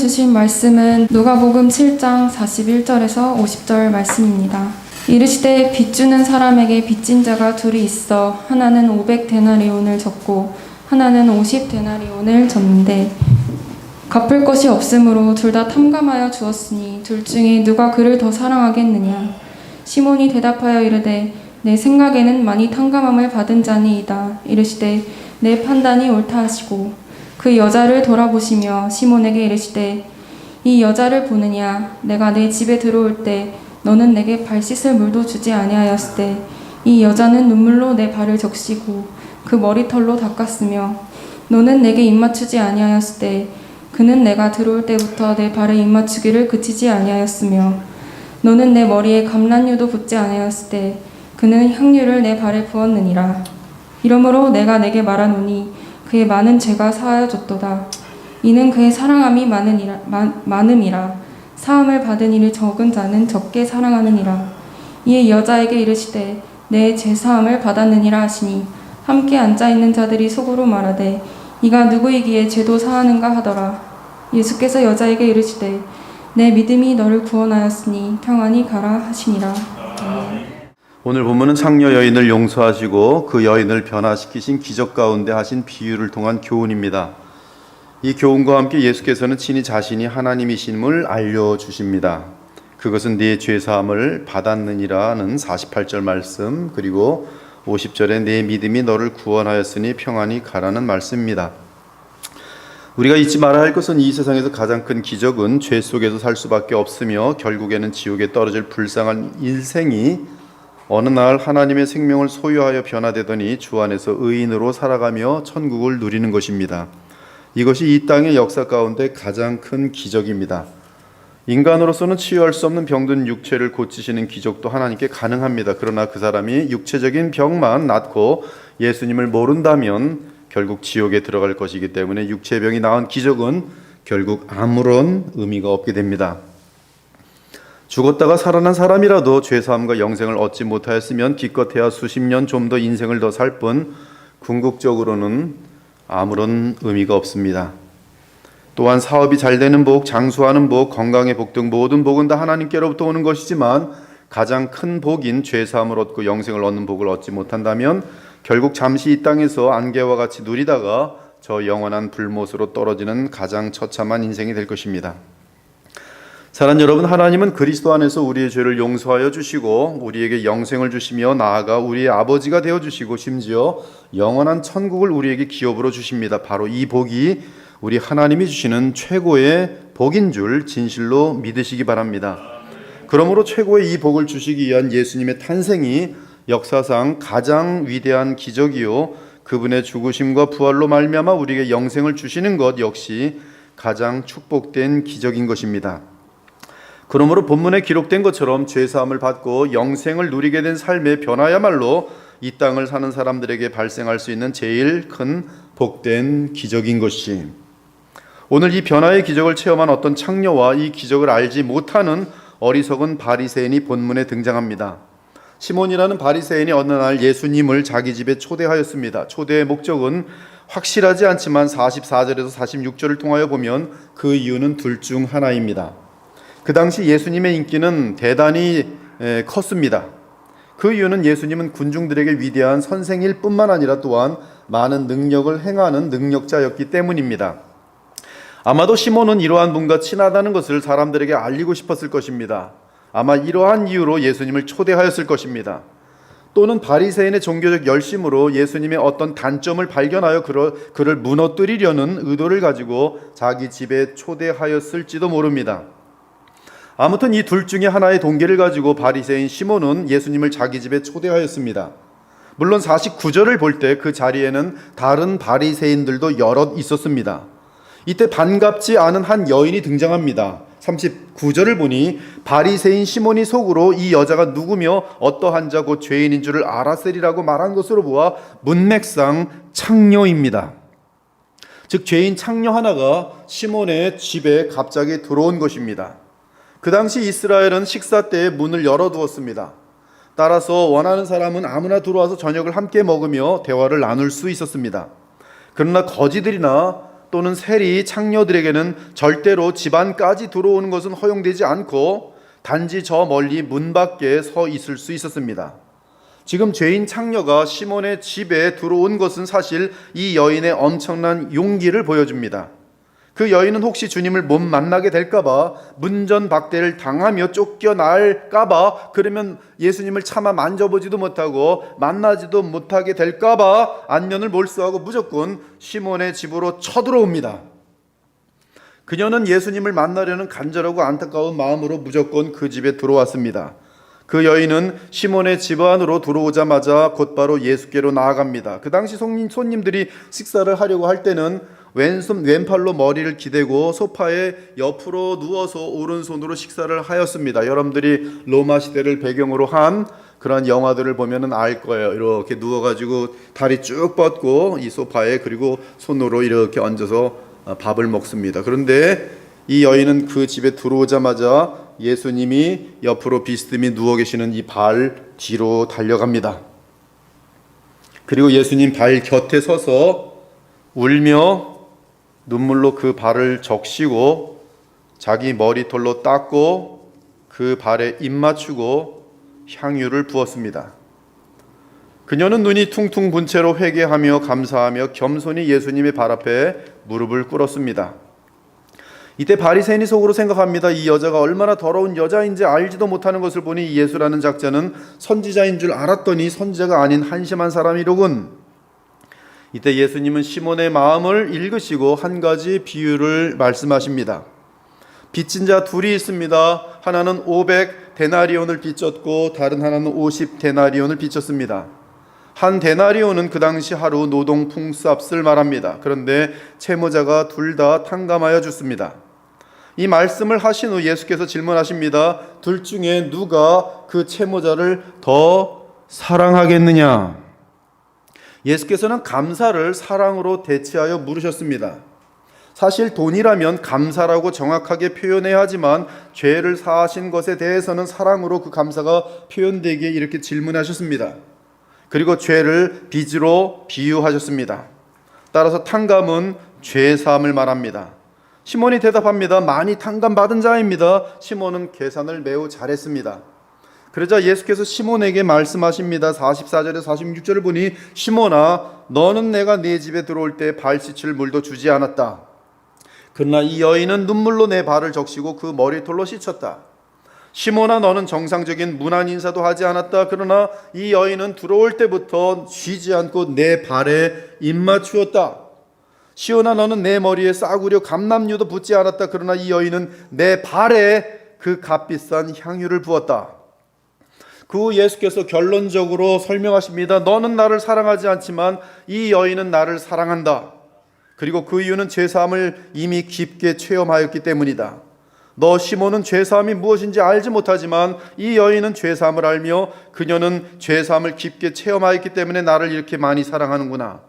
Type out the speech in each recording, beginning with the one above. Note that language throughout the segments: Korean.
주신 말씀은 누가복음 7장 41절에서 50절 말씀입니다. 이르시되 빚 주는 사람에게 빚진 자가 둘이 있어 하나는 500데나리온을 졌고 하나는 50데나리온을 졌는데 갚을 것이 없으므로 둘 다 탐감하여 주었으니 둘 중에 누가 그를 더 사랑하겠느냐. 시몬이 대답하여 이르되 내 생각에는 많이 탐감함을 받은 자니이다. 이르시되 내 판단이 옳다 하시고 그 여자를 돌아보시며 시몬에게 이르시되 이 여자를 보느냐. 내가 내 집에 들어올 때 너는 내게 발 씻을 물도 주지 아니하였을 때 이 여자는 눈물로 내 발을 적시고 그 머리털로 닦았으며 너는 내게 입맞추지 아니하였을 때 그는 내가 들어올 때부터 내 발에 입맞추기를 그치지 아니하였으며 너는 내 머리에 감람유도 붓지 아니하였을 때 그는 향유를 내 발에 부었느니라. 이러므로 내가 내게 말하노니 그의 많은 죄가 사하여졌도다. 이는 그의 사랑함이 많음이라. 사함을 받은 이를 적은 자는 적게 사랑하느니라. 이에 여자에게 이르시되 내 죄사함을 받았느니라 하시니 함께 앉아있는 자들이 속으로 말하되 이가 누구이기에 죄도 사하는가 하더라. 예수께서 여자에게 이르시되 내 믿음이 너를 구원하였으니 평안히 가라 하시니라. 오늘 본문은 창녀 여인을 용서하시고 그 여인을 변화시키신 기적 가운데 하신 비유를 통한 교훈입니다. 이 교훈과 함께 예수께서는 친히 자신이 하나님이심을 알려주십니다. 그것은 네 죄사함을 받았느니라는 48절 말씀, 그리고 50절에 내 믿음이 너를 구원하였으니 평안히 가라는 말씀입니다. 우리가 잊지 말아야 할 것은 이 세상에서 가장 큰 기적은 죄 속에서 살 수밖에 없으며 결국에는 지옥에 떨어질 불쌍한 인생이 어느 날 하나님의 생명을 소유하여 변화되더니 주 안에서 의인으로 살아가며 천국을 누리는 것입니다. 이것이 이 땅의 역사 가운데 가장 큰 기적입니다. 인간으로서는 치유할 수 없는 병든 육체를 고치시는 기적도 하나님께 가능합니다. 그러나 그 사람이 육체적인 병만 낫고 예수님을 모른다면 결국 지옥에 들어갈 것이기 때문에 육체병이 나은 기적은 결국 아무런 의미가 없게 됩니다. 죽었다가 살아난 사람이라도 죄사함과 영생을 얻지 못하였으면 기껏해야 수십 년 좀 더 인생을 더 살 뿐 궁극적으로는 아무런 의미가 없습니다. 또한 사업이 잘 되는 복, 장수하는 복, 건강의 복 등 모든 복은 다 하나님께로부터 오는 것이지만 가장 큰 복인 죄사함을 얻고 영생을 얻는 복을 얻지 못한다면 결국 잠시 이 땅에서 안개와 같이 누리다가 저 영원한 불못으로 떨어지는 가장 처참한 인생이 될 것입니다. 사랑하는 여러분, 하나님은 그리스도 안에서 우리의 죄를 용서하여 주시고 우리에게 영생을 주시며 나아가 우리의 아버지가 되어주시고 심지어 영원한 천국을 우리에게 기업으로 주십니다. 바로 이 복이 우리 하나님이 주시는 최고의 복인 줄 진실로 믿으시기 바랍니다. 그러므로 최고의 이 복을 주시기 위한 예수님의 탄생이 역사상 가장 위대한 기적이요 그분의 죽으심과 부활로 말미암아 우리에게 영생을 주시는 것 역시 가장 축복된 기적인 것입니다. 그러므로 본문에 기록된 것처럼 죄사함을 받고 영생을 누리게 된 삶의 변화야말로 이 땅을 사는 사람들에게 발생할 수 있는 제일 큰 복된 기적인 것이, 오늘 이 변화의 기적을 체험한 어떤 창녀와 이 기적을 알지 못하는 어리석은 바리새인이 본문에 등장합니다. 시몬이라는 바리새인이 어느 날 예수님을 자기 집에 초대하였습니다. 초대의 목적은 확실하지 않지만 44절에서 46절을 통하여 보면 그 이유는 둘 중 하나입니다. 그 당시 예수님의 인기는 대단히 컸습니다. 그 이유는 예수님은 군중들에게 위대한 선생일 뿐만 아니라 또한 많은 능력을 행하는 능력자였기 때문입니다. 아마도 시몬은 이러한 분과 친하다는 것을 사람들에게 알리고 싶었을 것입니다. 아마 이러한 이유로 예수님을 초대하였을 것입니다. 또는 바리새인의 종교적 열심으로 예수님의 어떤 단점을 발견하여 그를 무너뜨리려는 의도를 가지고 자기 집에 초대하였을지도 모릅니다. 아무튼 이 둘 중에 하나의 동기를 가지고 바리새인 시몬은 예수님을 자기 집에 초대하였습니다. 물론 49절을 볼 때 그 자리에는 다른 바리새인들도 여럿 있었습니다. 이때 반갑지 않은 한 여인이 등장합니다. 39절을 보니 바리새인 시몬이 속으로 이 여자가 누구며 어떠한 자 곧 죄인인 줄을 알았으리라고 말한 것으로 보아 문맥상 창녀입니다. 즉 죄인 창녀 하나가 시몬의 집에 갑자기 들어온 것입니다. 그 당시 이스라엘은 식사 때에 문을 열어두었습니다. 따라서 원하는 사람은 아무나 들어와서 저녁을 함께 먹으며 대화를 나눌 수 있었습니다. 그러나 거지들이나 또는 세리, 창녀들에게는 절대로 집 안까지 들어오는 것은 허용되지 않고 단지 저 멀리 문 밖에 서 있을 수 있었습니다. 지금 죄인 창녀가 시몬의 집에 들어온 것은 사실 이 여인의 엄청난 용기를 보여줍니다. 그 여인은 혹시 주님을 못 만나게 될까봐, 문전박대를 당하며 쫓겨날까봐, 그러면 예수님을 차마 만져보지도 못하고 만나지도 못하게 될까봐 안면을 몰수하고 무조건 시몬의 집으로 쳐들어옵니다. 그녀는 예수님을 만나려는 간절하고 안타까운 마음으로 무조건 그 집에 들어왔습니다. 그 여인은 시몬의 집 안으로 들어오자마자 곧바로 예수께로 나아갑니다. 그 당시 손님들이 식사를 하려고 할 때는 왼팔로 머리를 기대고 소파에 옆으로 누워서 오른손으로 식사를 하였습니다. 여러분들이 로마 시대를 배경으로 한 그런 영화들을 보면은 알 거예요. 이렇게 누워가지고 다리 쭉 뻗고 이 소파에, 그리고 손으로 이렇게 얹어서 밥을 먹습니다. 그런데 이 여인은 그 집에 들어오자마자 예수님이 옆으로 비스듬히 누워 계시는 이 발 뒤로 달려갑니다. 그리고 예수님 발 곁에 서서 울며 눈물로 그 발을 적시고 자기 머리털로 닦고 그 발에 입 맞추고 향유를 부었습니다. 그녀는 눈이 퉁퉁 분 채로 회개하며 감사하며 겸손히 예수님의 발 앞에 무릎을 꿇었습니다. 이때 바리새인이 속으로 생각합니다. 이 여자가 얼마나 더러운 여자인지 알지도 못하는 것을 보니 예수라는 작자는 선지자인 줄 알았더니 선지자가 아닌 한심한 사람이로군. 이때 예수님은 시몬의 마음을 읽으시고 한 가지 비유를 말씀하십니다. 빚진 자 둘이 있습니다. 하나는 500데나리온을 빚졌고 다른 하나는 50데나리온을 빚졌습니다. 한 데나리온은 그 당시 하루 노동 풍수값을 말합니다. 그런데 채무자가 둘 다 탕감하여 줬습니다. 이 말씀을 하신 후 예수께서 질문하십니다. 둘 중에 누가 그 채무자를 더 사랑하겠느냐? 예수께서는 감사를 사랑으로 대체하여 물으셨습니다. 사실 돈이라면 감사라고 정확하게 표현해야 하지만 죄를 사하신 것에 대해서는 사랑으로 그 감사가 표현되기에 이렇게 질문하셨습니다. 그리고 죄를 빚으로 비유하셨습니다. 따라서 탕감은 죄사함을 말합니다. 시몬이 대답합니다. 많이 탕감받은 자입니다. 시몬은 계산을 매우 잘했습니다. 그러자 예수께서 시몬에게 말씀하십니다. 44절에 46절을 보니 시몬아, 너는 내가 네 집에 들어올 때 발 씻을 물도 주지 않았다. 그러나 이 여인은 눈물로 내 발을 적시고 그 머리털로 씻었다. 시몬아, 너는 정상적인 문안 인사도 하지 않았다. 그러나 이 여인은 들어올 때부터 쉬지 않고 내 발에 입 맞추었다. 시온아, 너는 내 머리에 싸구려 감람류도 붓지 않았다. 그러나 이 여인은 내 발에 그 값비싼 향유를 부었다. 그 후 예수께서 결론적으로 설명하십니다. 너는 나를 사랑하지 않지만 이 여인은 나를 사랑한다. 그리고 그 이유는 죄사함을 이미 깊게 체험하였기 때문이다. 너 시몬은 죄사함이 무엇인지 알지 못하지만 이 여인은 죄사함을 알며 그녀는 죄사함을 깊게 체험하였기 때문에 나를 이렇게 많이 사랑하는구나.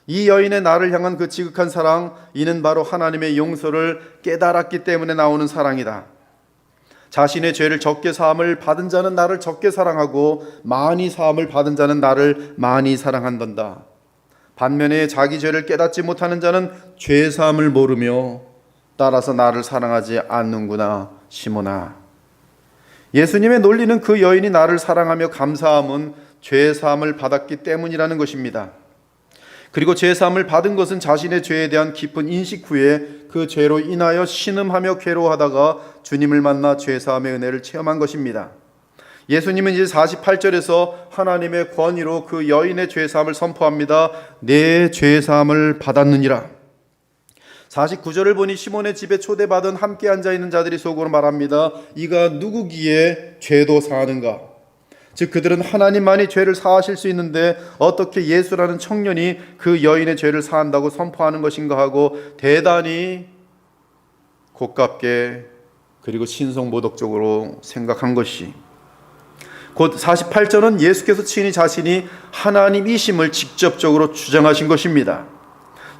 이 여인의 나를 향한 그 지극한 사랑, 이는 바로 하나님의 용서를 깨달았기 때문에 나오는 사랑이다. 자신의 죄를 적게 사함을 받은 자는 나를 적게 사랑하고 많이 사함을 받은 자는 나를 많이 사랑한단다. 반면에 자기 죄를 깨닫지 못하는 자는 죄 사함을 모르며 따라서 나를 사랑하지 않는구나, 시몬아. 예수님의 논리는 그 여인이 나를 사랑하며 감사함은 죄 사함을 받았기 때문이라는 것입니다. 그리고 죄 사함을 받은 것은 자신의 죄에 대한 깊은 인식 후에 그 죄로 인하여 신음하며 괴로워하다가 주님을 만나 죄 사함의 은혜를 체험한 것입니다. 예수님은 이제 48절에서 하나님의 권위로 그 여인의 죄 사함을 선포합니다. 내 죄 사함을 받았느니라. 49절을 보니 시몬의 집에 초대받은 함께 앉아있는 자들이 속으로 말합니다. 이가 누구기에 죄도 사하는가? 즉 그들은 하나님만이 죄를 사하실 수 있는데 어떻게 예수라는 청년이 그 여인의 죄를 사한다고 선포하는 것인가 하고 대단히 고깝게 그리고 신성모독적으로 생각한 것이, 곧 48절은 예수께서 친히 자신이 하나님이심을 직접적으로 주장하신 것입니다.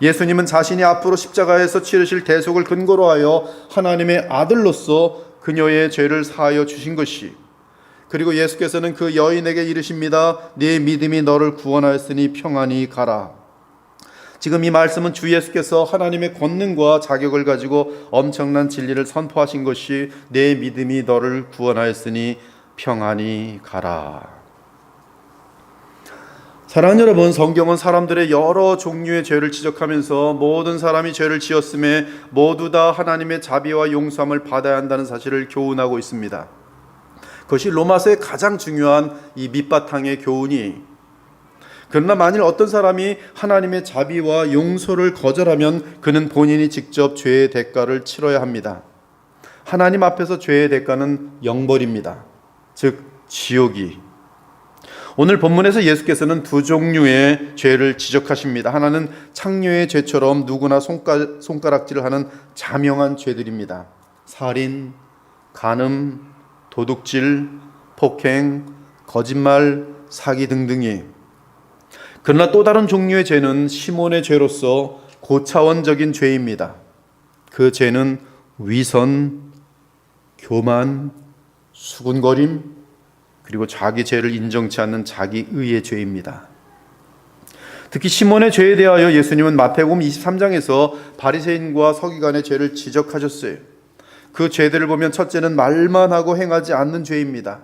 예수님은 자신이 앞으로 십자가에서 치르실 대속을 근거로 하여 하나님의 아들로서 그녀의 죄를 사하여 주신 것이, 그리고 예수께서는 그 여인에게 이르십니다. 네 믿음이 너를 구원하였으니 평안히 가라. 지금 이 말씀은 주 예수께서 하나님의 권능과 자격을 가지고 엄청난 진리를 선포하신 것이 내 믿음이 너를 구원하였으니 평안히 가라. 사랑하는 여러분, 성경은 사람들의 여러 종류의 죄를 지적하면서 모든 사람이 죄를 지었음에 모두 다 하나님의 자비와 용서함을 받아야 한다는 사실을 교훈하고 있습니다. 그것이 로마서의 가장 중요한 이 밑바탕의 교훈이, 그러나 만일 어떤 사람이 하나님의 자비와 용서를 거절하면 그는 본인이 직접 죄의 대가를 치러야 합니다. 하나님 앞에서 죄의 대가는 영벌입니다. 즉 지옥이. 오늘 본문에서 예수께서는 두 종류의 죄를 지적하십니다. 하나는 창녀의 죄처럼 누구나 손가락질을 하는 자명한 죄들입니다. 살인, 간음, 도둑질, 폭행, 거짓말, 사기 등등이. 그러나 또 다른 종류의 죄는 시몬의 죄로서 고차원적인 죄입니다. 그 죄는 위선, 교만, 수군거림, 그리고 자기 죄를 인정치 않는 자기의의 죄입니다. 특히 시몬의 죄에 대하여 예수님은 마태복음 23장에서 바리새인과 서기관의 죄를 지적하셨어요. 그 죄들을 보면 첫째는 말만 하고 행하지 않는 죄입니다.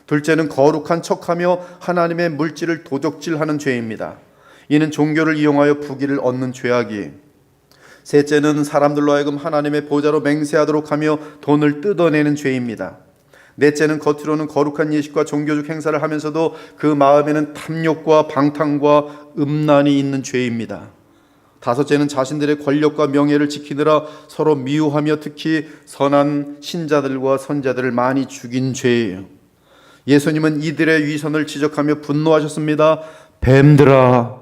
둘째는 거룩한 척하며 하나님의 물질을 도적질하는 죄입니다. 이는 종교를 이용하여 부귀를 얻는 죄악이. 셋째는 사람들로 하여금 하나님의 보좌로 맹세하도록 하며 돈을 뜯어내는 죄입니다. 넷째는 겉으로는 거룩한 예식과 종교적 행사를 하면서도 그 마음에는 탐욕과 방탕과 음란이 있는 죄입니다. 다섯째는 자신들의 권력과 명예를 지키느라 서로 미워하며 특히 선한 신자들과 선자들을 많이 죽인 죄예요. 예수님은 이들의 위선을 지적하며 분노하셨습니다. 뱀들아,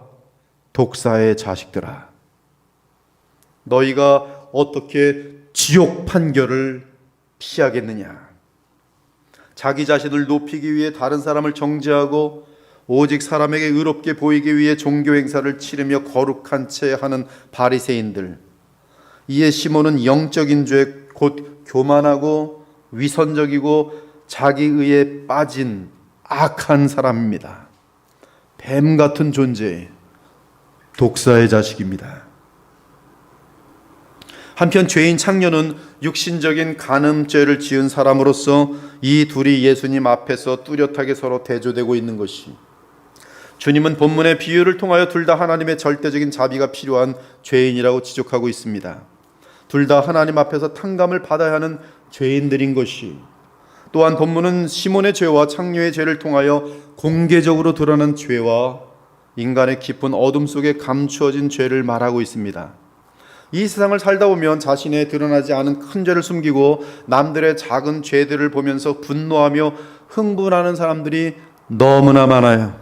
독사의 자식들아, 너희가 어떻게 지옥 판결을 피하겠느냐. 자기 자신을 높이기 위해 다른 사람을 정죄하고 오직 사람에게 의롭게 보이기 위해 종교 행사를 치르며 거룩한 채 하는 바리새인들. 이에 시몬은 영적인 죄, 곧 교만하고 위선적이고 자기의에 빠진 악한 사람입니다. 뱀 같은 존재, 독사의 자식입니다. 한편 죄인 창녀는 육신적인 간음죄를 지은 사람으로서 이 둘이 예수님 앞에서 뚜렷하게 서로 대조되고 있는 것이, 주님은 본문의 비유를 통하여 둘 다 하나님의 절대적인 자비가 필요한 죄인이라고 지적하고 있습니다. 둘 다 하나님 앞에서 탕감을 받아야 하는 죄인들인 것이, 또한 본문은 시몬의 죄와 창녀의 죄를 통하여 공개적으로 드러난 죄와 인간의 깊은 어둠 속에 감추어진 죄를 말하고 있습니다. 이 세상을 살다 보면 자신의 드러나지 않은 큰 죄를 숨기고 남들의 작은 죄들을 보면서 분노하며 흥분하는 사람들이 너무나 많아요.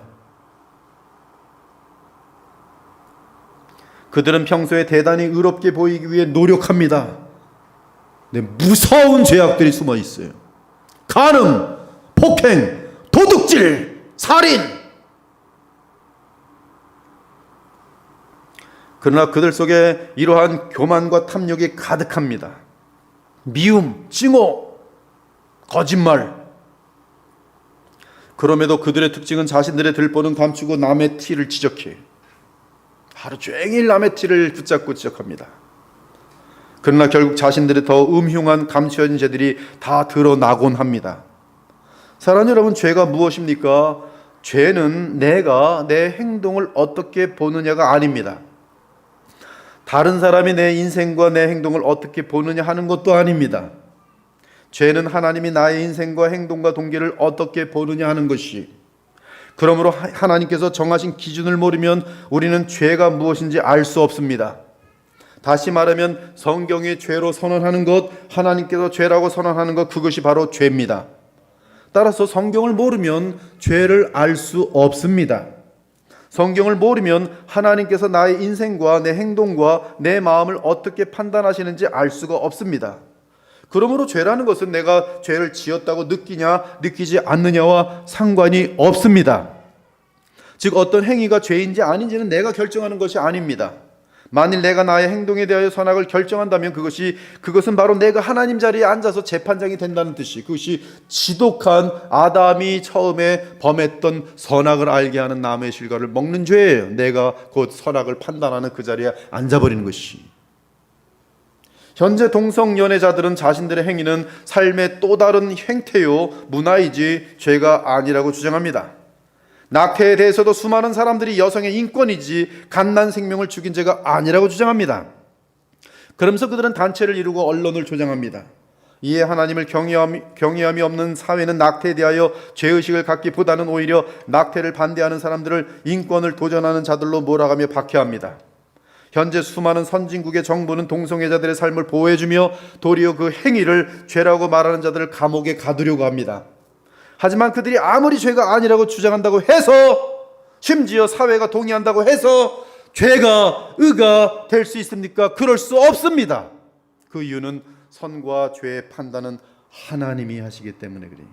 그들은 평소에 대단히 의롭게 보이기 위해 노력합니다. 근데 무서운 죄악들이 숨어 있어요. 간음, 폭행, 도둑질, 살인. 그러나 그들 속에 이러한 교만과 탐욕이 가득합니다. 미움, 증오, 거짓말. 그럼에도 그들의 특징은 자신들의 들보는 감추고 남의 티를 지적해. 하루 종일 남의 티를 붙잡고 지적합니다. 그러나 결국 자신들의 더 음흉한 감추어진 죄들이 다 드러나곤 합니다. 사랑하는 여러분, 죄가 무엇입니까? 죄는 내가 내 행동을 어떻게 보느냐가 아닙니다. 다른 사람이 내 인생과 내 행동을 어떻게 보느냐 하는 것도 아닙니다. 죄는 하나님이 나의 인생과 행동과 동기를 어떻게 보느냐 하는 것이. 그러므로 하나님께서 정하신 기준을 모르면 우리는 죄가 무엇인지 알 수 없습니다. 다시 말하면 성경이 죄로 선언하는 것, 하나님께서 죄라고 선언하는 것, 그것이 바로 죄입니다. 따라서 성경을 모르면 죄를 알 수 없습니다. 성경을 모르면 하나님께서 나의 인생과 내 행동과 내 마음을 어떻게 판단하시는지 알 수가 없습니다. 그러므로 죄라는 것은 내가 죄를 지었다고 느끼냐 느끼지 않느냐와 상관이 없습니다. 즉 어떤 행위가 죄인지 아닌지는 내가 결정하는 것이 아닙니다. 만일 내가 나의 행동에 대하여 선악을 결정한다면 그것은 바로 내가 하나님 자리에 앉아서 재판장이 된다는 뜻이, 그것이 지독한 아담이 처음에 범했던 선악을 알게 하는 나무의 실과를 먹는 죄예요. 내가 곧 선악을 판단하는 그 자리에 앉아버리는 것이. 현재 동성 연애자들은 자신들의 행위는 삶의 또 다른 행태요 문화이지 죄가 아니라고 주장합니다. 낙태에 대해서도 수많은 사람들이 여성의 인권이지 갓난 생명을 죽인 죄가 아니라고 주장합니다. 그러면서 그들은 단체를 이루고 언론을 조장합니다. 이에 하나님을 경외함이 없는 사회는 낙태에 대하여 죄의식을 갖기보다는 오히려 낙태를 반대하는 사람들을 인권을 도전하는 자들로 몰아가며 박해합니다. 현재 수많은 선진국의 정부는 동성애자들의 삶을 보호해주며 도리어 그 행위를 죄라고 말하는 자들을 감옥에 가두려고 합니다. 하지만 그들이 아무리 죄가 아니라고 주장한다고 해서, 심지어 사회가 동의한다고 해서 죄가 의가 될 수 있습니까? 그럴 수 없습니다. 그 이유는 선과 죄의 판단은 하나님이 하시기 때문에 그래요.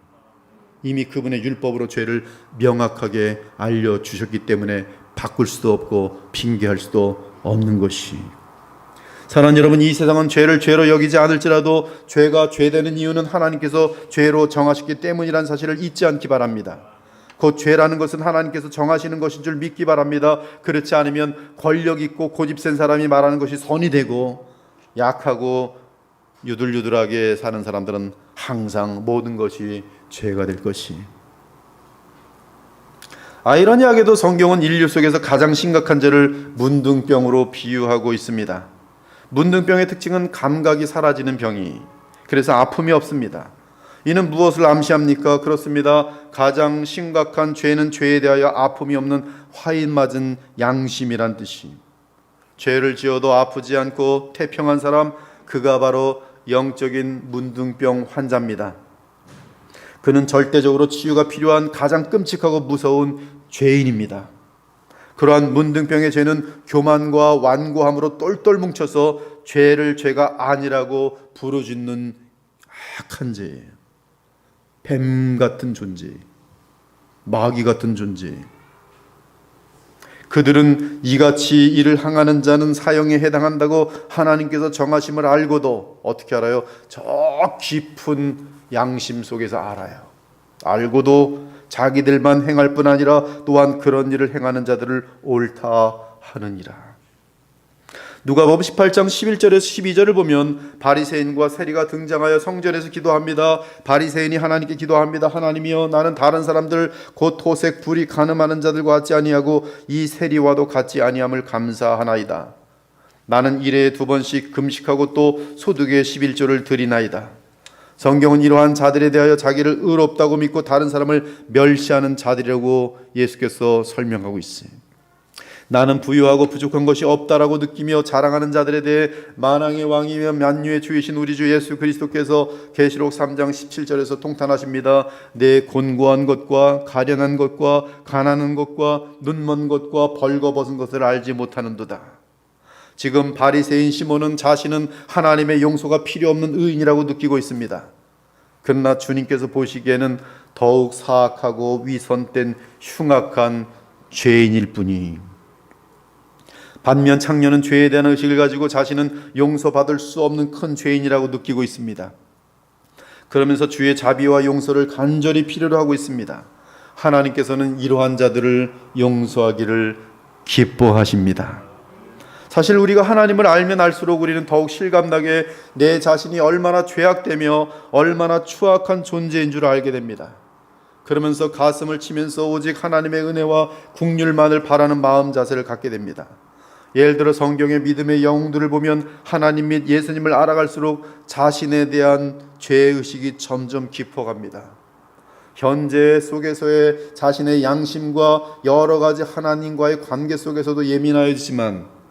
이미 그분의 율법으로 죄를 명확하게 알려주셨기 때문에 바꿀 수도 없고 핑계할 수도 없는 것이. 사랑하는 여러분, 이 세상은 죄를 죄로 여기지 않을지라도 죄가 죄되는 이유는 하나님께서 죄로 정하셨기 때문이라는 사실을 잊지 않기 바랍니다. 곧 죄라는 것은 하나님께서 정하시는 것인 줄 믿기 바랍니다. 그렇지 않으면 권력 있고 고집센 사람이 말하는 것이 선이 되고, 약하고 유들유들하게 사는 사람들은 항상 모든 것이 죄가 될 것이. 아이러니하게도 성경은 인류 속에서 가장 심각한 죄를 문둥병으로 비유하고 있습니다. 문둥병의 특징은 감각이 사라지는 병이, 그래서 아픔이 없습니다. 이는 무엇을 암시합니까? 그렇습니다. 가장 심각한 죄는 죄에 대하여 아픔이 없는 화인 맞은 양심이란 뜻이. 죄를 지어도 아프지 않고 태평한 사람, 그가 바로 영적인 문둥병 환자입니다. 그는 절대적으로 치유가 필요한 가장 끔찍하고 무서운 죄인입니다. 그러한 문둥병의 죄는 교만과 완고함으로 똘똘 뭉쳐서 죄를 죄가 아니라고 부르짖는 악한 죄예요. 뱀 같은 존재, 마귀 같은 존재. 그들은 이같이 이를 행하는 자는 사형에 해당한다고 하나님께서 정하심을 알고도 어떻게 알아요? 저 깊은 양심 속에서 알아요. 알고도 자기들만 행할 뿐 아니라 또한 그런 일을 행하는 자들을 옳다 하느니라. 누가복음 18장 11절에서 12절을 보면 바리새인과 세리가 등장하여 성전에서 기도합니다. 바리새인이 하나님께 기도합니다. 하나님이여, 나는 다른 사람들 곧 토색 불이 가늠하는 자들과 같지 아니하고 이 세리와도 같지 아니함을 감사하나이다. 나는 일에 2번씩 금식하고 또 소득의 11조를 드리나이다. 성경은 이러한 자들에 대하여 자기를 의롭다고 믿고 다른 사람을 멸시하는 자들이라고 예수께서 설명하고 있어요. 나는 부유하고 부족한 것이 없다라고 느끼며 자랑하는 자들에 대해 만왕의 왕이며 만유의 주이신 우리 주 예수 그리스도께서 계시록 3장 17절에서 통탄하십니다. 내 곤고한 것과 가련한 것과 가난한 것과 눈먼 것과 벌거벗은 것을 알지 못하는도다. 지금 바리새인 시몬은 자신은 하나님의 용서가 필요 없는 의인이라고 느끼고 있습니다. 그러나 주님께서 보시기에는 더욱 사악하고 위선된 흉악한 죄인일 뿐이. 반면 창녀는 죄에 대한 의식을 가지고 자신은 용서받을 수 없는 큰 죄인이라고 느끼고 있습니다. 그러면서 주의 자비와 용서를 간절히 필요로 하고 있습니다. 하나님께서는 이러한 자들을 용서하기를 기뻐하십니다. 사실 우리가 하나님을 알면 알수록 우리는 더욱 실감나게 내 자신이 얼마나 죄악되며 얼마나 추악한 존재인 줄 알게 됩니다. 그러면서 가슴을 치면서 오직 하나님의 은혜와 긍휼만을 바라는 마음 자세를 갖게 됩니다. 예를 들어 성경의 믿음의 영웅들을 보면 하나님 및 예수님을 알아갈수록 자신에 대한 죄의식이 점점 깊어갑니다. 현재 속에서의 자신의 양심과 여러 가지 하나님과의 관계 속에서도 예민하였지만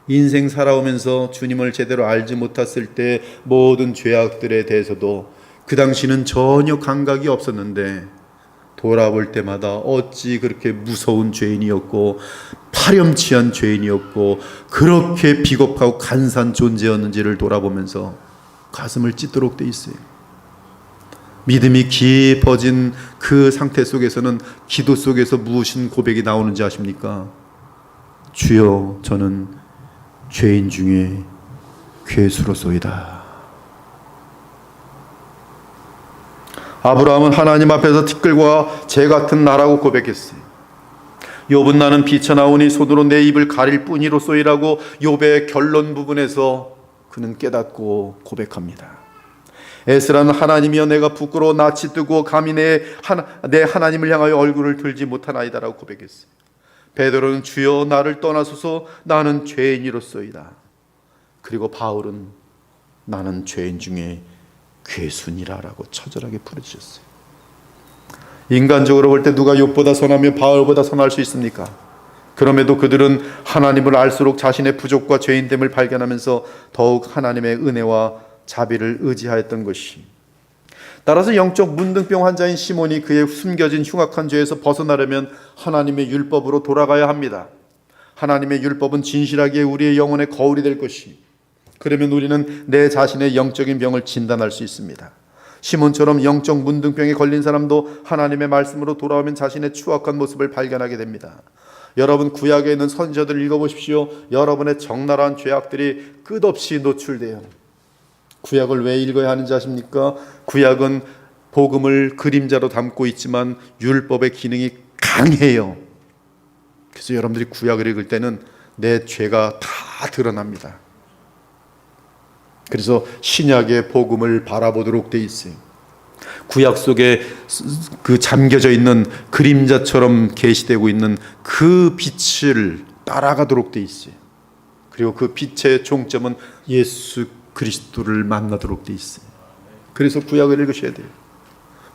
인생 살아오면서 주님을 제대로 알지 못했을 때 모든 죄악들에 대해서도 그 당시는 전혀 감각이 없었는데 돌아볼 때마다 어찌 그렇게 무서운 죄인이었고 파렴치한 죄인이었고 그렇게 비겁하고 간사한 존재였는지를 돌아보면서 가슴을 찢도록 돼 있어요. 믿음이 깊어진 그 상태 속에서는 기도 속에서 무엇인 고백이 나오는지 아십니까? 주여, 저는 죄인 중에 괴수로소이다. 아브라함은 하나님 앞에서 티끌과 재 같은 나라고 고백했어요. 욥은 나는 비쳐나오니 손으로 내 입을 가릴 뿐이로소이라고 욥의 결론 부분에서 그는 깨닫고 고백합니다. 에스라는 하나님이여 내가 부끄러워 낯이 뜨고 감히 내 하나님을 향하여 얼굴을 들지 못하나이다라고 고백했어요. 베드로는 주여 나를 떠나소서 나는 죄인이로소이다. 그리고 바울은 나는 죄인 중에 괴순이라라고 처절하게 부르셨어요. 인간적으로 볼 때 누가 욥보다 선하며 바울보다 선할 수 있습니까? 그럼에도 그들은 하나님을 알수록 자신의 부족과 죄인됨을 발견하면서 더욱 하나님의 은혜와 자비를 의지하였던 것이, 따라서 영적 문둥병 환자인 시몬이 그의 숨겨진 흉악한 죄에서 벗어나려면 하나님의 율법으로 돌아가야 합니다. 하나님의 율법은 진실하게 우리의 영혼의 거울이 될 것이, 그러면 우리는 내 자신의 영적인 병을 진단할 수 있습니다. 시몬처럼 영적 문둥병에 걸린 사람도 하나님의 말씀으로 돌아오면 자신의 추악한 모습을 발견하게 됩니다. 여러분 구약에 있는 선지자들을 읽어보십시오. 여러분의 적나라한 죄악들이 끝없이 노출돼요. 구약을 왜 읽어야 하는지 아십니까? 구약은 복음을 그림자로 담고 있지만 율법의 기능이 강해요. 그래서 여러분들이 구약을 읽을 때는 내 죄가 다 드러납니다. 그래서 신약의 복음을 바라보도록 돼 있어요. 구약 속에 그 잠겨져 있는 그림자처럼 계시되고 있는 그 빛을 따라가도록 돼 있어요. 그리고 그 빛의 종점은 예수 그리스도를 만나도록 돼 있어요. 그래서 구약을 읽으셔야 돼요.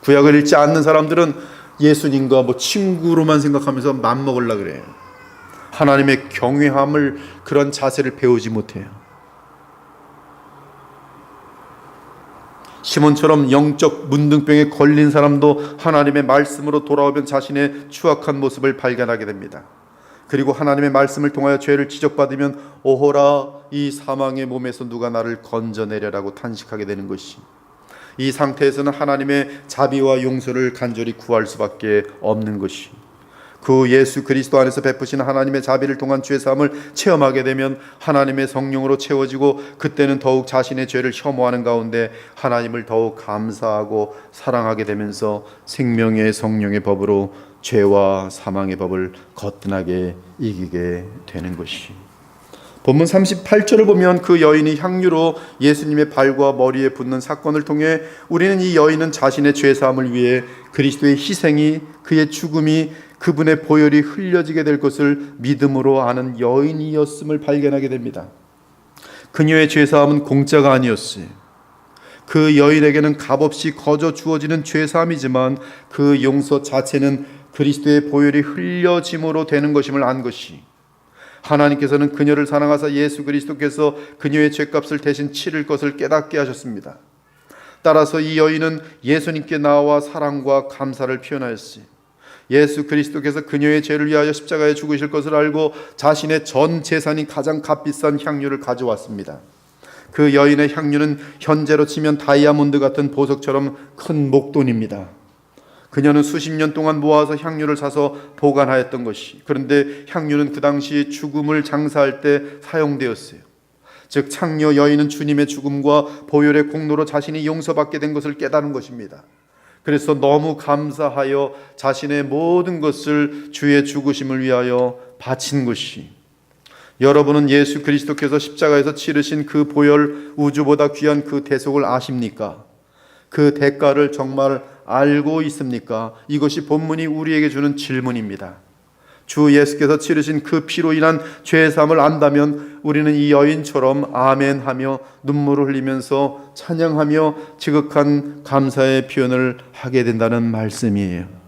구약을 읽지 않는 사람들은 예수님과 친구로만 생각하면서 맘먹으려고 그래요. 하나님의 경외함을, 그런 자세를 배우지 못해요. 시몬처럼 영적 문둥병에 걸린 사람도 하나님의 말씀으로 돌아오면 자신의 추악한 모습을 발견하게 됩니다. 그리고 하나님의 말씀을 통하여 죄를 지적받으면 오호라 이 사망의 몸에서 누가 나를 건져내려라고 탄식하게 되는 것이, 이 상태에서는 하나님의 자비와 용서를 간절히 구할 수밖에 없는 것이, 그 예수 그리스도 안에서 베푸신 하나님의 자비를 통한 죄사함을 체험하게 되면 하나님의 성령으로 채워지고, 그때는 더욱 자신의 죄를 혐오하는 가운데 하나님을 더욱 감사하고 사랑하게 되면서 생명의 성령의 법으로 죄와 사망의 법을 거뜬하게 이기게 되는 것이, 본문 38절을 보면 그 여인이 향유로 예수님의 발과 머리에 붓는 사건을 통해 우리는 이 여인은 자신의 죄사함을 위해 그리스도의 희생이, 그의 죽음이, 그분의 보혈이 흘려지게 될 것을 믿음으로 아는 여인이었음을 발견하게 됩니다. 그녀의 죄사함은 공짜가 아니었어요. 그 여인에게는 값없이 거저 주어지는 죄사함이지만 그 용서 자체는 그리스도의 보혈이 흘려짐으로 되는 것임을 안 것이, 하나님께서는 그녀를 사랑하사 예수 그리스도께서 그녀의 죄값을 대신 치를 것을 깨닫게 하셨습니다. 따라서 이 여인은 예수님께 나와 사랑과 감사를 표현하였어요. 예수 그리스도께서 그녀의 죄를 위하여 십자가에 죽으실 것을 알고 자신의 전 재산인 가장 값비싼 향유를 가져왔습니다. 그 여인의 향유는 현재로 치면 다이아몬드 같은 보석처럼 큰 목돈입니다. 그녀는 수십 년 동안 모아서 향유를 사서 보관하였던 것이, 그런데 향유는 그 당시 죽음을 장사할 때 사용되었어요. 즉 창녀 여인은 주님의 죽음과 보혈의 공로로 자신이 용서받게 된 것을 깨달은 것입니다. 그래서 너무 감사하여 자신의 모든 것을 주의 죽으심을 위하여 바친 것이, 여러분은 예수 그리스도께서 십자가에서 치르신 그 보혈, 우주보다 귀한 그 대속을 아십니까? 그 대가를 정말 알고 있습니까? 이것이 본문이 우리에게 주는 질문입니다. 주 예수께서 치르신 그 피로 인한 죄사함을 안다면 우리는 이 여인처럼 아멘하며 눈물을 흘리면서 찬양하며 지극한 감사의 표현을 하게 된다는 말씀이에요.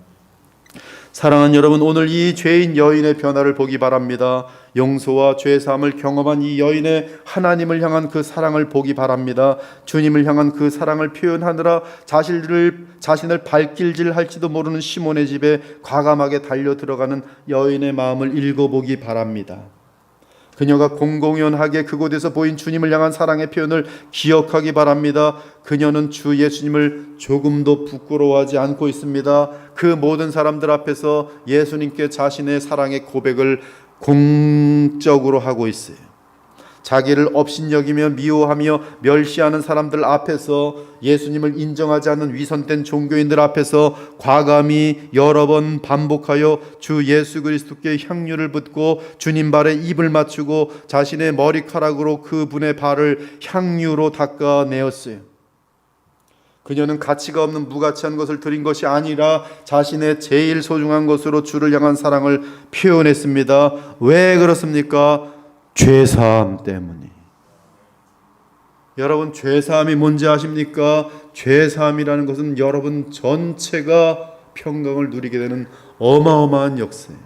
사랑하는 여러분, 오늘 이 죄인 여인의 변화를 보기 바랍니다. 용서와 죄사함을 경험한 이 여인의 하나님을 향한 그 사랑을 보기 바랍니다. 주님을 향한 그 사랑을 표현하느라 자신을 발길질할지도 모르는 시몬의 집에 과감하게 달려 들어가는 여인의 마음을 읽어보기 바랍니다. 그녀가 공공연하게 그곳에서 보인 주님을 향한 사랑의 표현을 기억하기 바랍니다. 그녀는 주 예수님을 조금도 부끄러워하지 않고 있습니다. 그 모든 사람들 앞에서 예수님께 자신의 사랑의 고백을 공적으로 하고 있어요. 자기를 업신여기며 미워하며 멸시하는 사람들 앞에서, 예수님을 인정하지 않는 위선된 종교인들 앞에서 과감히 여러 번 반복하여 주 예수 그리스도께 향유를 붓고 주님 발에 입을 맞추고 자신의 머리카락으로 그분의 발을 향유로 닦아내었어요. 그녀는 가치가 없는 무가치한 것을 드린 것이 아니라 자신의 제일 소중한 것으로 주를 향한 사랑을 표현했습니다. 왜 그렇습니까? 죄사함 때문에. 여러분, 죄사함이 뭔지 아십니까? 죄사함이라는 것은 여러분 전체가 평강을 누리게 되는 어마어마한 역사예요.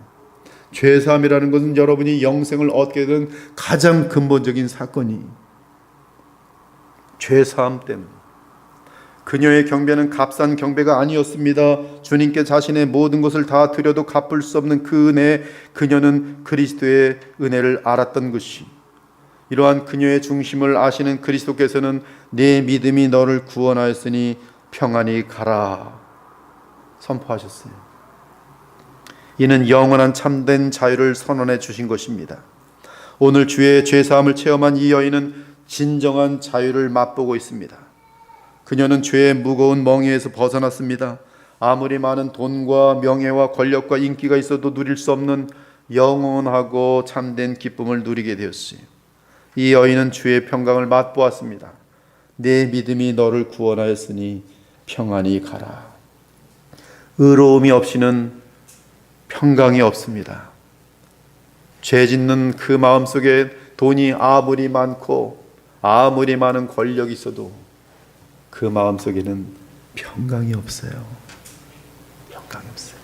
죄사함이라는 것은 여러분이 영생을 얻게 되는 가장 근본적인 사건이 죄사함 때문에. 그녀의 경배는 값싼 경배가 아니었습니다. 주님께 자신의 모든 것을 다 드려도 갚을 수 없는 그 은혜, 그녀는 그리스도의 은혜를 알았던 것이, 이러한 그녀의 중심을 아시는 그리스도께서는 내 믿음이 너를 구원하였으니 평안히 가라 선포하셨어요. 이는 영원한 참된 자유를 선언해 주신 것입니다. 오늘 주의 죄사함을 체험한 이 여인은 진정한 자유를 맛보고 있습니다. 그녀는 죄의 무거운 멍에에서 벗어났습니다. 아무리 많은 돈과 명예와 권력과 인기가 있어도 누릴 수 없는 영원하고 참된 기쁨을 누리게 되었어요. 이 여인은 주의 평강을 맛보았습니다. 내 믿음이 너를 구원하였으니 평안히 가라. 의로움이 없이는 평강이 없습니다. 죄 짓는 그 마음속에 돈이 아무리 많고 아무리 많은 권력이 있어도 그 마음속에는 평강이 없어요. 평강이 없어요.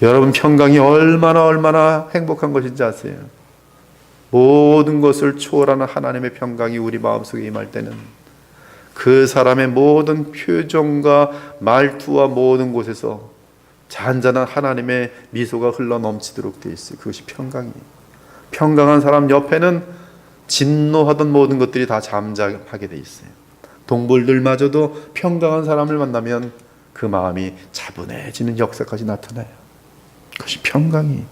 여러분, 평강이 얼마나 행복한 것인지 아세요? 모든 것을 초월하는 하나님의 평강이 우리 마음속에 임할 때는 그 사람의 모든 표정과 말투와 모든 곳에서 잔잔한 하나님의 미소가 흘러넘치도록 되어 있어요. 그것이 평강이에요. 평강한 사람 옆에는 진노하던 모든 것들이 다 잠잠하게 되어 있어요. 동물들마저도 평강한 사람을 만나면 그 마음이 차분해지는 역사까지 나타나요. 그것이 평강이.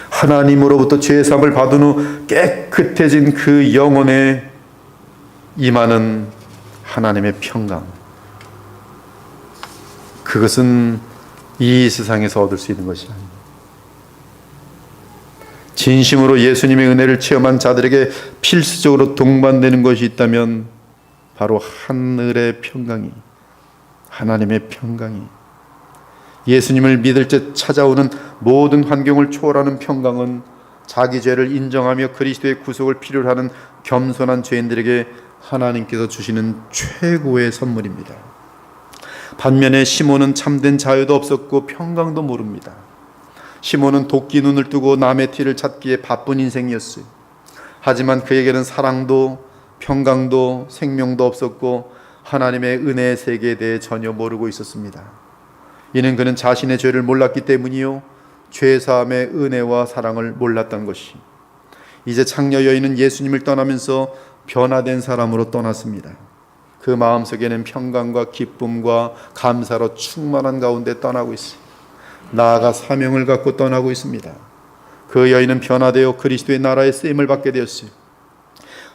하나님으로부터 죄사함을 받은 후 깨끗해진 그 영혼에 임하는 하나님의 평강. 그것은 이 세상에서 얻을 수 있는 것이 아닙니다. 진심으로 예수님의 은혜를 체험한 자들에게 필수적으로 동반되는 것이 있다면 바로 하늘의 평강이, 하나님의 평강이, 예수님을 믿을 때 찾아오는 모든 환경을 초월하는 평강은 자기 죄를 인정하며 그리스도의 구속을 필요로 하는 겸손한 죄인들에게 하나님께서 주시는 최고의 선물입니다. 반면에 시몬은 참된 자유도 없었고 평강도 모릅니다. 시몬은 도끼 눈을 뜨고 남의 티를 찾기에 바쁜 인생이었어요. 하지만 그에게는 사랑도 평강도 생명도 없었고 하나님의 은혜의 세계에 대해 전혀 모르고 있었습니다. 이는 그는 자신의 죄를 몰랐기 때문이요, 죄사함의 은혜와 사랑을 몰랐던 것이. 이제 창녀 여인은 예수님을 떠나면서 변화된 사람으로 떠났습니다. 그 마음속에는 평강과 기쁨과 감사로 충만한 가운데 떠나고 있어요. 나아가 사명을 갖고 떠나고 있습니다. 그 여인은 변화되어 그리스도의 나라의 쓰임을 받게 되었어요.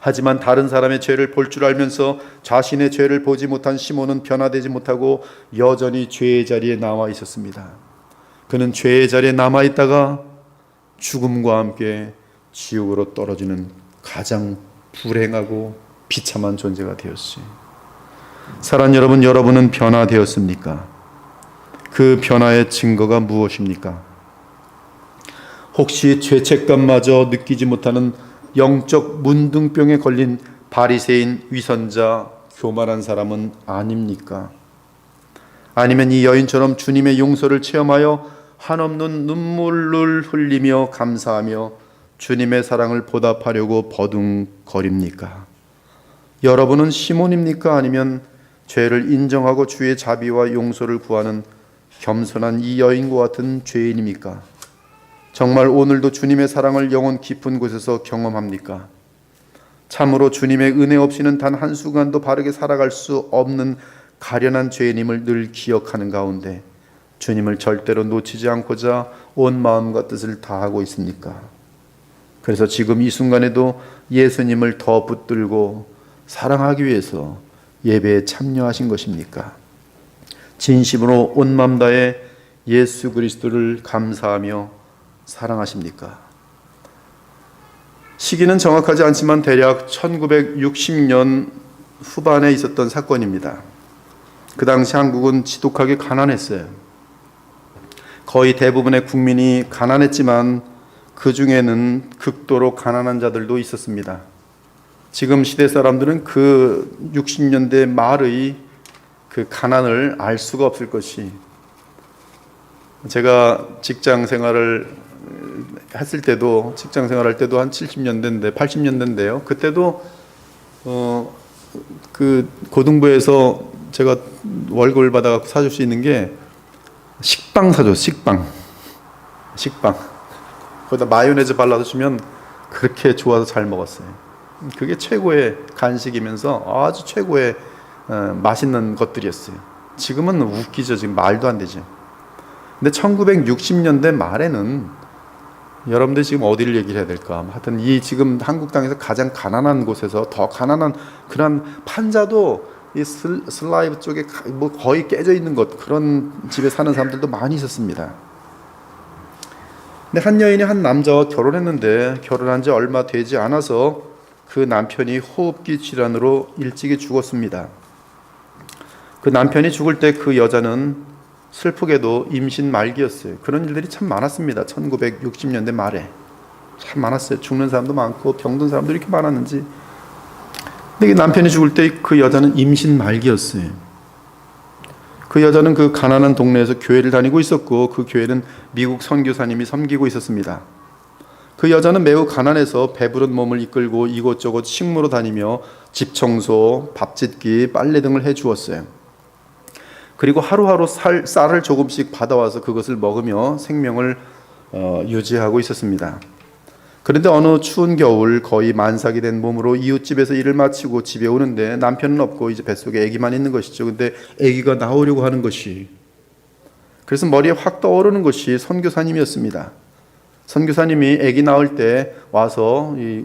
하지만 다른 사람의 죄를 볼 줄 알면서 자신의 죄를 보지 못한 시몬은 변화되지 못하고 여전히 죄의 자리에 남아 있었습니다. 그는 죄의 자리에 남아 있다가 죽음과 함께 지옥으로 떨어지는 가장 불행하고 비참한 존재가 되었어요. 사랑하는 여러분, 여러분은 변화되었습니까? 그 변화의 증거가 무엇입니까? 혹시 죄책감마저 느끼지 못하는 영적 문둥병에 걸린 바리새인, 위선자, 교만한 사람은 아닙니까? 아니면 이 여인처럼 주님의 용서를 체험하여 한없는 눈물을 흘리며 감사하며 주님의 사랑을 보답하려고 버둥거립니까? 여러분은 시몬입니까? 아니면 죄를 인정하고 주의 자비와 용서를 구하는 겸손한 이 여인과 같은 죄인입니까? 정말 오늘도 주님의 사랑을 영혼 깊은 곳에서 경험합니까? 참으로 주님의 은혜 없이는 단 한순간도 바르게 살아갈 수 없는 가련한 죄인임을 늘 기억하는 가운데 주님을 절대로 놓치지 않고자 온 마음과 뜻을 다하고 있습니까? 그래서 지금 이 순간에도 예수님을 더 붙들고 사랑하기 위해서 예배에 참여하신 것입니까? 진심으로 온 마음 다해 예수 그리스도를 감사하며 사랑하십니까? 시기는 정확하지 않지만 대략 1960년 후반에 있었던 사건입니다. 그 당시 한국은 지독하게 가난했어요. 거의 대부분의 국민이 가난했지만 그 중에는 극도로 가난한 자들도 있었습니다. 지금 시대 사람들은 그 60년대 말의 그 가난을 알 수가 없을 것이, 제가 직장 생활을 했을 때도, 직장 생활할 때도 한 70년대인데 80년대인데요. 그때도 그 고등부에서 제가 월급을 받아 사줄 수 있는 게 식빵 사줘. 식빵. 거기다 마요네즈 발라서 주면 그렇게 좋아서 잘 먹었어요. 그게 최고의 간식이면서 아주 최고의 맛있는 것들이었어요. 지금은 웃기죠. 지금 말도 안 되죠. 근데 1960년대 말에는, 여러분들 지금 어디를 얘기를 해야 될까? 하여튼 이 지금 한국 땅에서 가장 가난한 곳에서 더 가난한 그런 판자도 이 슬라이브 쪽에 뭐 거의 깨져 있는 것, 그런 집에 사는 사람들도 많이 있었습니다. 근데 한 여인이 한 남자와 결혼했는데 결혼한 지 얼마 되지 않아서 그 남편이 호흡기 질환으로 일찍이 죽었습니다. 그 남편이 죽을 때 그 여자는 슬프게도 임신 말기였어요. 그런 일들이 참 많았습니다. 1960년대 말에 참 많았어요. 죽는 사람도 많고 병든 사람도 이렇게 많았는지. 근데 남편이 죽을 때 그 여자는 임신 말기였어요. 그 여자는 그 가난한 동네에서 교회를 다니고 있었고, 그 교회는 미국 선교사님이 섬기고 있었습니다. 그 여자는 매우 가난해서 배부른 몸을 이끌고 이곳저곳 식모로 다니며 집 청소, 밥 짓기, 빨래 등을 해주었어요. 그리고 하루하루 쌀을 조금씩 받아와서 그것을 먹으며 생명을 유지하고 있었습니다. 그런데 어느 추운 겨울 거의 만삭이 된 몸으로 이웃집에서 일을 마치고 집에 오는데 남편은 없고 이제 뱃속에 아기만 있는 것이죠. 근데 아기가 나오려고 하는 것이, 그래서 머리에 확 떠오르는 것이 선교사님이었습니다. 선교사님이 아기 낳을 때 와서 이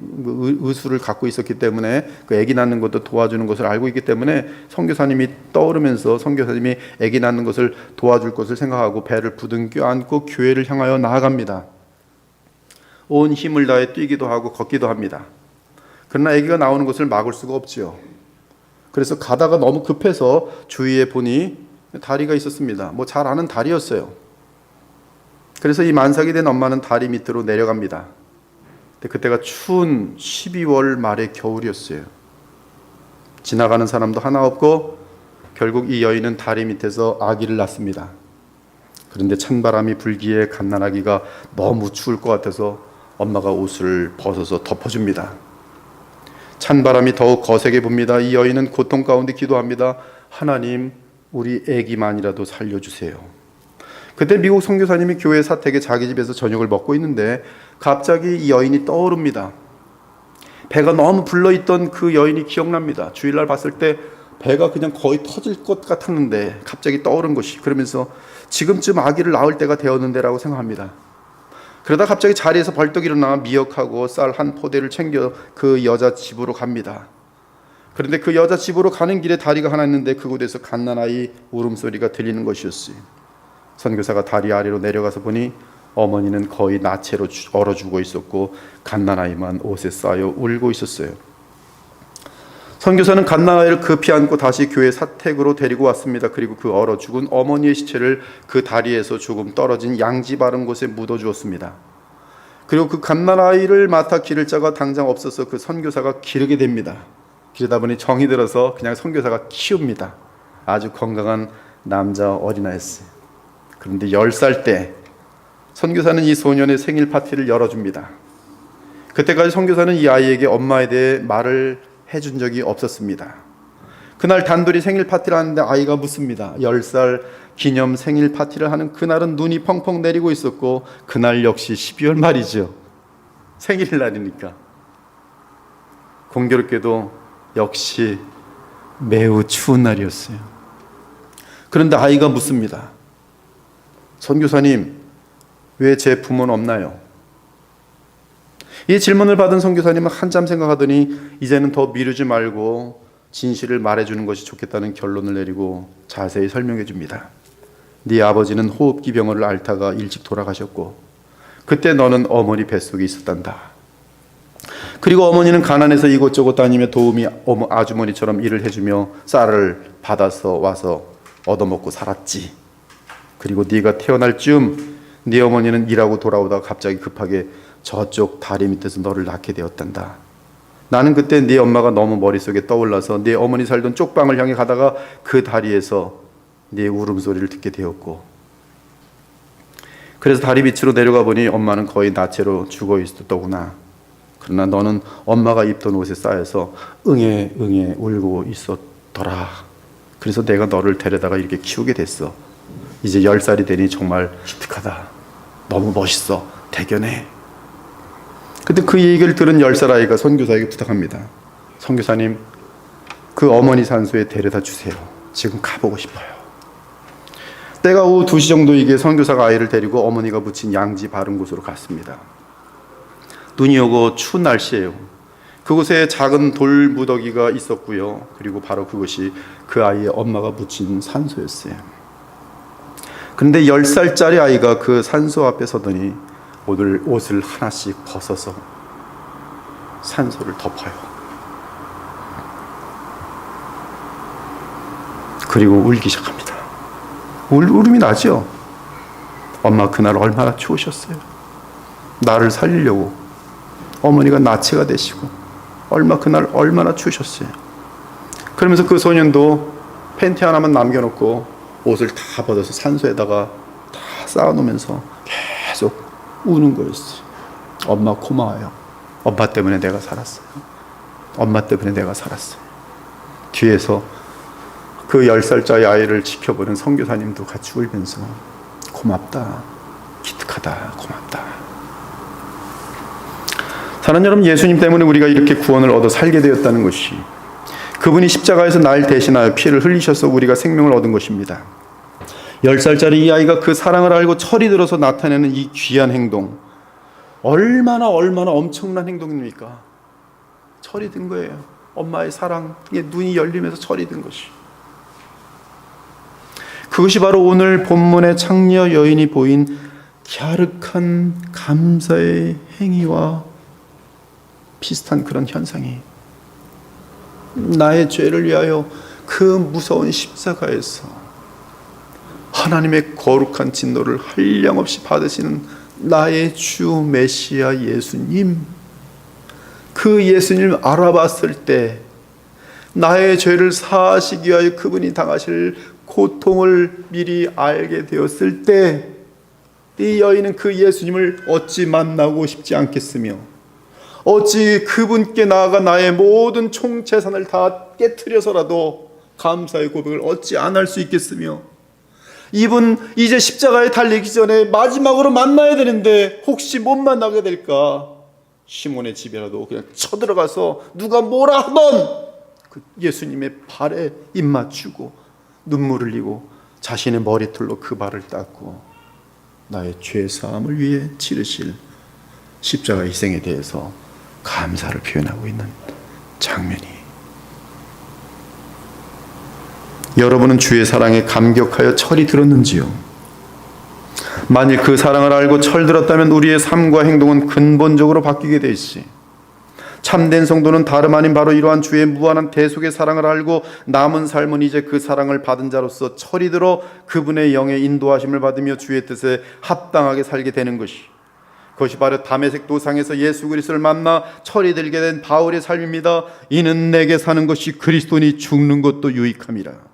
의수를 갖고 있었기 때문에 그 아기 낳는 것도 도와주는 것을 알고 있기 때문에 선교사님이 떠오르면서 선교사님이 아기 낳는 것을 도와줄 것을 생각하고 배를 부둥켜 안고 교회를 향하여 나아갑니다. 온 힘을 다해 뛰기도 하고 걷기도 합니다. 그러나 아기가 나오는 것을 막을 수가 없지요. 그래서 가다가 너무 급해서 주위에 보니 다리가 있었습니다. 뭐 잘 아는 다리였어요. 그래서 이 만삭이 된 엄마는 다리 밑으로 내려갑니다. 근데 그때가 추운 12월 말의 겨울이었어요. 지나가는 사람도 하나 없고 결국 이 여인은 다리 밑에서 아기를 낳습니다. 그런데 찬바람이 불기에 갓난아기가 너무 추울 것 같아서 엄마가 옷을 벗어서 덮어줍니다. 찬바람이 더욱 거세게 붑니다. 이 여인은 고통 가운데 기도합니다. 하나님, 우리 아기만이라도 살려주세요. 그때 미국 선교사님이 교회 사택에 자기 집에서 저녁을 먹고 있는데 갑자기 이 여인이 떠오릅니다. 배가 너무 불러있던 그 여인이 기억납니다. 주일날 봤을 때 배가 그냥 거의 터질 것 같았는데 갑자기 떠오른 것이, 그러면서 지금쯤 아기를 낳을 때가 되었는데 라고 생각합니다. 그러다 갑자기 자리에서 벌떡 일어나 미역하고 쌀 한 포대를 챙겨 그 여자 집으로 갑니다. 그런데 그 여자 집으로 가는 길에 다리가 하나 있는데 그곳에서 갓난아이 울음소리가 들리는 것이었어요. 선교사가 다리 아래로 내려가서 보니 어머니는 거의 나체로 얼어 죽어 있었고 갓난아이만 옷에 쌓여 울고 있었어요. 선교사는 갓난아이를 급히 안고 다시 교회 사택으로 데리고 왔습니다. 그리고 그 얼어 죽은 어머니의 시체를 그 다리에서 조금 떨어진 양지 바른 곳에 묻어 주었습니다. 그리고 그 갓난아이를 맡아 기를 자가 당장 없어서 그 선교사가 기르게 됩니다. 기르다 보니 정이 들어서 그냥 선교사가 키웁니다. 아주 건강한 남자 어린아이였어요. 그런데 10살 때 선교사는 이 소년의 생일 파티를 열어줍니다. 그때까지 선교사는 이 아이에게 엄마에 대해 말을 해준 적이 없었습니다. 그날 단둘이 생일 파티를 하는데 아이가 묻습니다. 10살 기념 생일 파티를 하는 그날은 눈이 펑펑 내리고 있었고 그날 역시 12월 말이죠. 생일날이니까. 공교롭게도 역시 매우 추운 날이었어요. 그런데 아이가 묻습니다. 선교사님, 왜 제 부모는 없나요? 이 질문을 받은 선교사님은 한참 생각하더니 이제는 더 미루지 말고 진실을 말해주는 것이 좋겠다는 결론을 내리고 자세히 설명해 줍니다. 네 아버지는 호흡기 병을 앓다가 일찍 돌아가셨고 그때 너는 어머니 뱃속에 있었단다. 그리고 어머니는 가난해서 이곳저곳 다니며 도우미 아주머니처럼 일을 해주며 쌀을 받아서 와서 얻어먹고 살았지. 그리고 네가 태어날 즈음 네 어머니는 일하고 돌아오다가 갑자기 급하게 저쪽 다리 밑에서 너를 낳게 되었단다. 나는 그때 네 엄마가 너무 머릿속에 떠올라서 네 어머니 살던 쪽방을 향해 가다가 그 다리에서 네 울음소리를 듣게 되었고, 그래서 다리 밑으로 내려가 보니 엄마는 거의 나체로 죽어 있었더구나. 그러나 너는 엄마가 입던 옷에 쌓여서 응애 울고 있었더라. 그래서 내가 너를 데려다가 이렇게 키우게 됐어. 이제 10살이 되니 정말 기특하다. 너무 멋있어. 대견해. 근데 그 얘기를 들은 10살 아이가 선교사에게 부탁합니다. 선교사님, 그 어머니 산소에 데려다 주세요. 지금 가보고 싶어요. 때가 오후 2시 정도이기에 선교사가 아이를 데리고 어머니가 묻힌 양지 바른 곳으로 갔습니다. 눈이 오고 추운 날씨예요. 그곳에 작은 돌 무더기가 있었고요. 그리고 바로 그것이 그 아이의 엄마가 묻힌 산소였어요. 그런데 10살짜리 아이가 그 산소 앞에 서더니 오늘 옷을 하나씩 벗어서 산소를 덮어요. 그리고 울기 시작합니다. 울음이 나죠. 엄마 그날 얼마나 추우셨어요. 나를 살리려고 어머니가 나체가 되시고 그날 얼마나 추우셨어요. 그러면서 그 소년도 팬티 하나만 남겨놓고 옷을 다 벗어서 산소에다가 다 쌓아놓으면서 계속 우는 거였어요. 엄마 고마워요. 엄마 때문에 내가 살았어요. 엄마 때문에 내가 살았어요. 뒤에서 그 10살짜리 아이를 지켜보는 선교사님도 같이 울면서 고맙다, 기특하다, 고맙다. 사랑하는 여러분, 예수님 때문에 우리가 이렇게 구원을 얻어 살게 되었다는 것이, 그분이 십자가에서 날 대신하여 피를 흘리셔서 우리가 생명을 얻은 것입니다. 10살짜리 이 아이가 그 사랑을 알고 철이 들어서 나타내는 이 귀한 행동, 얼마나 엄청난 행동입니까? 철이 든 거예요. 엄마의 사랑에 눈이 열리면서 철이 든 것이. 그것이 바로 오늘 본문의 창녀 여인이 보인 갸륵한 감사의 행위와 비슷한 그런 현상이, 나의 죄를 위하여 그 무서운 십자가에서 하나님의 거룩한 진노를 한량없이 받으시는 나의 주 메시아 예수님, 그 예수님을 알아봤을 때, 나의 죄를 사하시기 위하여 그분이 당하실 고통을 미리 알게 되었을 때, 이 여인은 그 예수님을 어찌 만나고 싶지 않겠으며, 어찌 그분께 나아가 나의 모든 총재산을 다 깨트려서라도 감사의 고백을 어찌 안 할 수 있겠으며, 이분 이제 십자가에 달리기 전에 마지막으로 만나야 되는데 혹시 못 만나게 될까, 시몬의 집이라도 그냥 쳐들어가서 누가 뭐라 하던 그 예수님의 발에 입 맞추고 눈물 흘리고 자신의 머리털로 그 발을 닦고 나의 죄사함을 위해 치르실 십자가 희생에 대해서 감사를 표현하고 있는 장면이, 여러분은 주의 사랑에 감격하여 철이 들었는지요? 만일 그 사랑을 알고 철들었다면 우리의 삶과 행동은 근본적으로 바뀌게 돼 있지. 참된 성도는 다름 아닌 바로 이러한 주의 무한한 대속의 사랑을 알고 남은 삶은 이제 그 사랑을 받은 자로서 철이 들어 그분의 영의 인도하심을 받으며 주의 뜻에 합당하게 살게 되는 것이, 그것이 바로 다메섹 도상에서 예수 그리스도를 만나 철이 들게 된 바울의 삶입니다. 이는 내게 사는 것이 그리스도니 죽는 것도 유익함이라.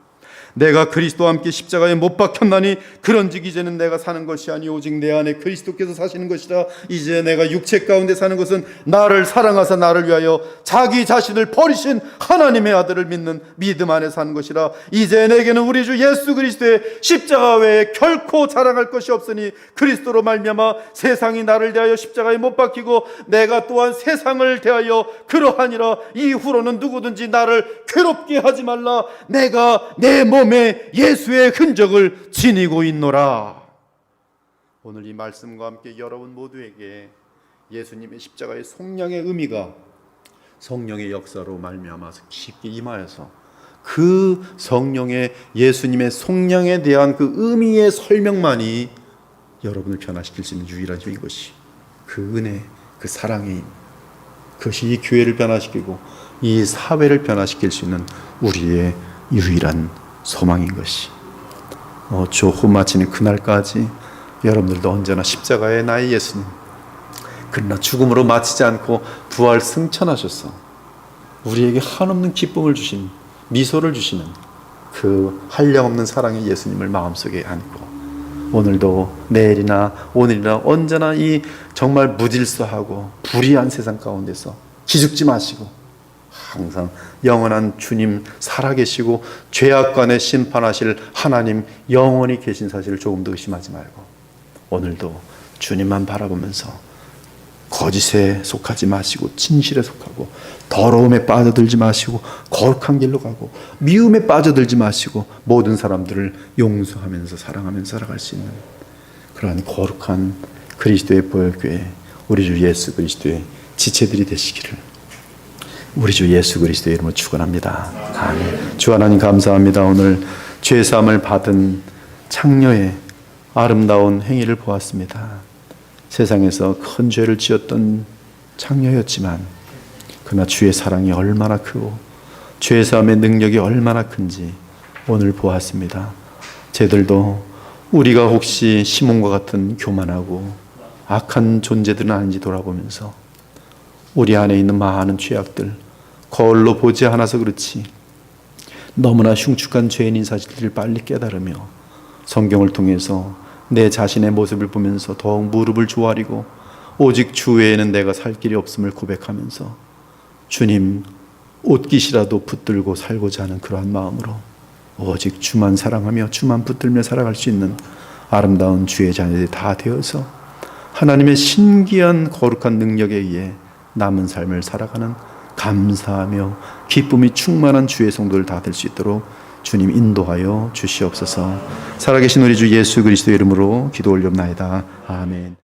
내가 그리스도와 함께 십자가에 못 박혔나니 그런즉 이제는 내가 사는 것이 아니 오직 내 안에 그리스도께서 사시는 것이라. 이제 내가 육체 가운데 사는 것은 나를 사랑하사 나를 위하여 자기 자신을 버리신 하나님의 아들을 믿는 믿음 안에 사는 것이라. 이제 내게는 우리 주 예수 그리스도의 십자가 외에 결코 자랑할 것이 없으니 그리스도로 말미암아 세상이 나를 대하여 십자가에 못 박히고 내가 또한 세상을 대하여 그러하니라. 이후로는 누구든지 나를 괴롭게 하지 말라. 내가 내 몸에 예수의 흔적을 지니고 있노라. 오늘 이 말씀과 함께 여러분 모두에게 예수님의 십자가의 속량의 의미가 성령의 역사로 말미암아서 깊게 임하여서 그 성령의 예수님의 속량에 대한 그 의미의 설명만이 여러분을 변화시킬 수 있는 유일한 힘인 것이 그 은혜, 그 사랑의 힘, 그것이 이 교회를 변화시키고 이 사회를 변화시킬 수 있는 우리의 유일한 소망인 것이 주 호흡 마치는 그날까지 여러분들도 언제나 십자가의 나의 예수님, 그러나 죽음으로 마치지 않고 부활 승천하셔서 우리에게 한없는 기쁨을 주신, 미소를 주시는 그 한량없는 사랑의 예수님을 마음속에 안고 오늘도 내일이나 오늘이나 언제나 이 정말 무질서하고 불의한 세상 가운데서 기죽지 마시고 항상 영원한 주님 살아계시고 죄악관에 심판하실 하나님 영원히 계신 사실을 조금도 의심하지 말고 오늘도 주님만 바라보면서 거짓에 속하지 마시고 진실에 속하고 더러움에 빠져들지 마시고 거룩한 길로 가고 미움에 빠져들지 마시고 모든 사람들을 용서하면서 사랑하면서 살아갈 수 있는 그러한 거룩한 그리스도의 보혈교회, 우리 주 예수 그리스도의 지체들이 되시기를 우리 주 예수 그리스도의 이름으로 축원합니다. 아멘. 주 하나님 감사합니다. 오늘 죄사함을 받은 창녀의 아름다운 행위를 보았습니다. 세상에서 큰 죄를 지었던 창녀였지만 그러나 주의 사랑이 얼마나 크고 죄사함의 능력이 얼마나 큰지 오늘 보았습니다. 저희들도 우리가 혹시 시몬과 같은 교만하고 악한 존재들은 아닌지 돌아보면서 우리 안에 있는 많은 죄악들 거울로 보지 않아서 그렇지 너무나 흉측한 죄인인 사실들을 빨리 깨달으며 성경을 통해서 내 자신의 모습을 보면서 더욱 무릎을 조아리고 오직 주 외에는 내가 살 길이 없음을 고백하면서 주님 옷깃이라도 붙들고 살고자 하는 그러한 마음으로 오직 주만 사랑하며 주만 붙들며 살아갈 수 있는 아름다운 주의 자녀들이 다 되어서 하나님의 신기한 거룩한 능력에 의해 남은 삶을 살아가는 감사하며 기쁨이 충만한 주의 성도들 다 될 수 있도록 주님 인도하여 주시옵소서. 살아계신 우리 주 예수 그리스도의 이름으로 기도 올려옵나이다. 아멘.